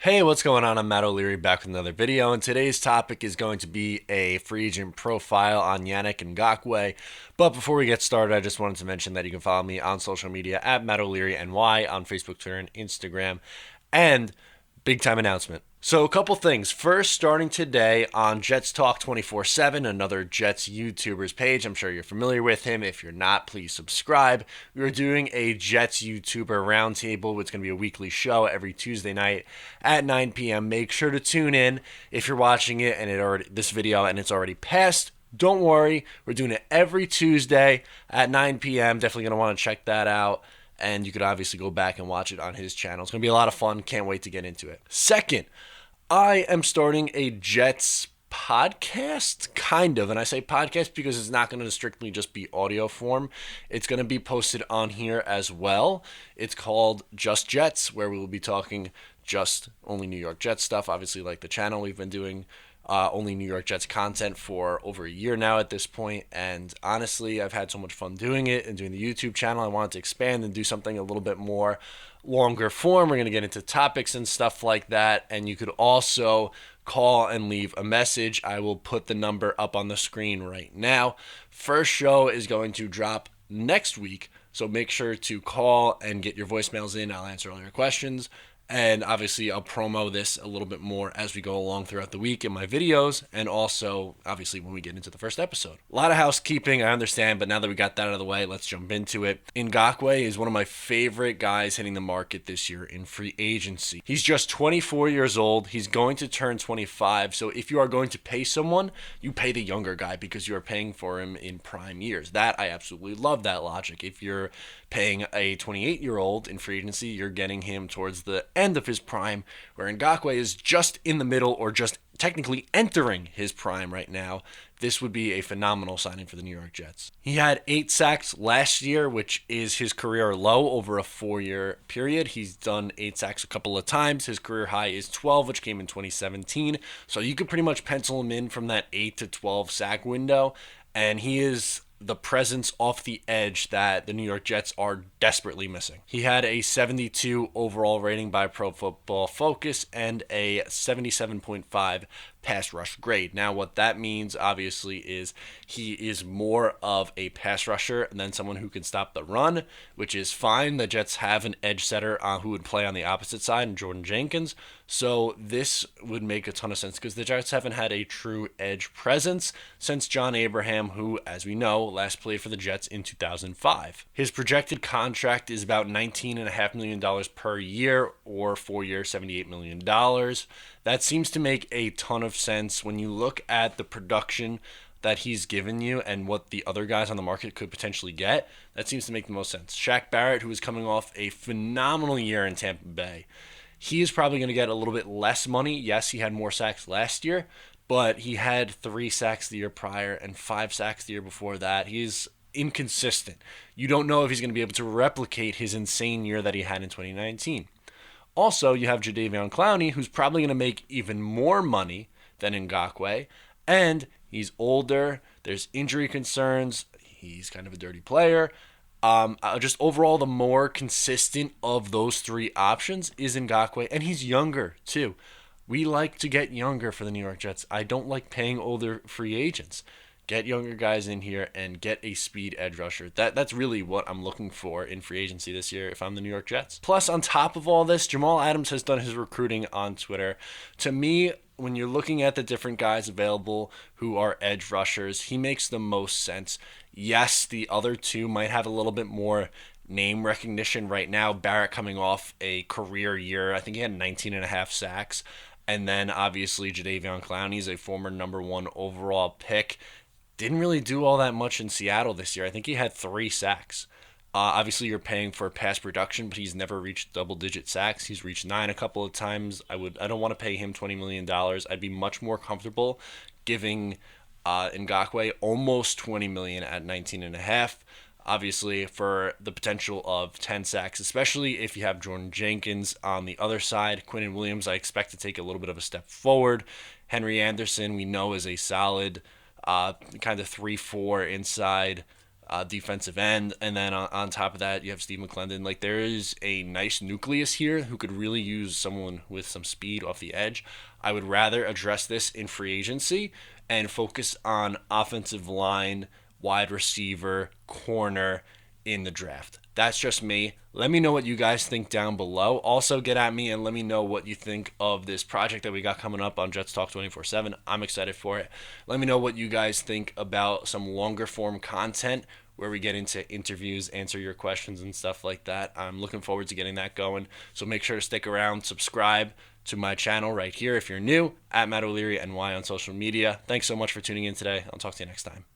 Hey, what's going on? I'm Matt O'Leary back with another video, and today's topic is going to be a free agent profile on Yannick Ngakoue. But before we get started, I just wanted to mention that you can follow me on social media at Matt O'Leary NY on Facebook, Twitter, and Instagram. And big time announcement. So, a couple things. First, starting today on Jets Talk 24/7, another Jets YouTubers page. I'm sure you're familiar with him. If you're not, please subscribe. We're doing a Jets YouTuber roundtable. It's going to be a weekly show every Tuesday night at 9 p.m. Make sure to tune in if you're watching it and this video and it's already passed. Don't worry, we're doing it every Tuesday at 9 p.m. Definitely going to want to check that out. And you could obviously go back and watch it on his channel. It's going to be a lot of fun. Can't wait to get into it. Second, I am starting a Jets podcast, kind of. And I say podcast because it's not going to strictly just be audio form. It's going to be posted on here as well. It's called Just Jets, where we will be talking just only New York Jets stuff. Obviously, like the channel, we've been doing only New York Jets content for over a year now at this point, and honestly, I've had so much fun doing it and doing the YouTube channel. I wanted to expand and do something a little bit more longer form. We're going to get into topics and stuff like that, and you could also call and leave a message. I will put the number up on the screen right now. First show is going to drop next week, so make sure to call and get your voicemails in. I'll answer all your questions. And obviously, I'll promo this a little bit more as we go along throughout the week in my videos, and also, obviously, when we get into the first episode. A lot of housekeeping, I understand, but now that we got that out of the way, let's jump into it. Ngakoue is one of my favorite guys hitting the market this year in free agency. He's just 24 years old. He's going to turn 25, so if you are going to pay someone, you pay the younger guy because you are paying for him in prime years. That, I absolutely love that logic. If you're paying a 28-year-old in free agency, you're getting him towards the end of his prime, where Ngakoue is just in the middle or just technically entering his prime right now. This would be a phenomenal signing for the New York Jets. He had 8 sacks last year, which is his career low over a 4-year period. He's done 8 sacks a couple of times. His career high is 12, which came in 2017. So you could pretty much pencil him in from that 8 to 12 sack window, and he is the presence off the edge that the New York Jets are desperately missing. He had a 72 overall rating by Pro Football Focus and a 77.5 pass rush grade. Now, what that means, obviously, is he is more of a pass rusher than someone who can stop the run, which is fine. The Jets have an edge setter who would play on the opposite side, in Jordan Jenkins. So this would make a ton of sense because the Jets haven't had a true edge presence since John Abraham, who, as we know, last played for the Jets in 2005. His projected contract is about $19.5 million per year, or 4 years, $78 million. That seems to make a ton of sense when you look at the production that he's given you and what the other guys on the market could potentially get. That seems to make the most sense. Shaq Barrett, who is coming off a phenomenal year in Tampa Bay, he is probably going to get a little bit less money. Yes, he had more sacks last year, but he had 3 sacks the year prior and 5 sacks the year before that. He's inconsistent. You don't know if he's going to be able to replicate his insane year that he had in 2019. Also, you have Jadeveon Clowney, who's probably going to make even more money than Ngakoue, and he's older. There's injury concerns. He's kind of a dirty player. Just overall, the more consistent of those 3 options is Ngakoue, and he's younger too. We like to get younger for the New York Jets. I don't like paying older free agents. Get younger guys in here and get a speed edge rusher. That's really what I'm looking for in free agency this year if I'm the New York Jets. Plus, on top of all this, Jamal Adams has done his recruiting on Twitter. To me, when you're looking at the different guys available who are edge rushers, he makes the most sense. Yes, the other 2 might have a little bit more name recognition right now. Barrett coming off a career year. I think he had 19 and a half sacks. And then, obviously, Jadeveon Clowney is a former number 1 overall pick. Didn't really do all that much in Seattle this year. I think he had 3 sacks. Obviously, you're paying for pass production, but he's never reached double-digit sacks. He's reached 9 a couple of times. I don't want to pay him $20 million. I'd be much more comfortable giving Ngakoue almost $20 million at 19 and a half. Obviously, for the potential of 10 sacks, especially if you have Jordan Jenkins on the other side. Quinnen Williams, I expect to take a little bit of a step forward. Henry Anderson, we know, is a solid kind of 3-4 inside defensive end, and then on top of that, you have Steve McClendon. Like, there is a nice nucleus here who could really use someone with some speed off the edge. I would rather address this in free agency and focus on offensive line, wide receiver, corner in the draft. That's just me. Let me know what you guys think down below. Also, get at me and let me know what you think of this project that we got coming up on Jets Talk 24/7. I'm excited for it. Let me know what you guys think about some longer form content where we get into interviews, answer your questions and stuff like that. I'm looking forward to getting that going. So make sure to stick around, subscribe to my channel right here if you're new, at Matt O'Leary NY on social media. Thanks so much for tuning in today. I'll talk to you next time.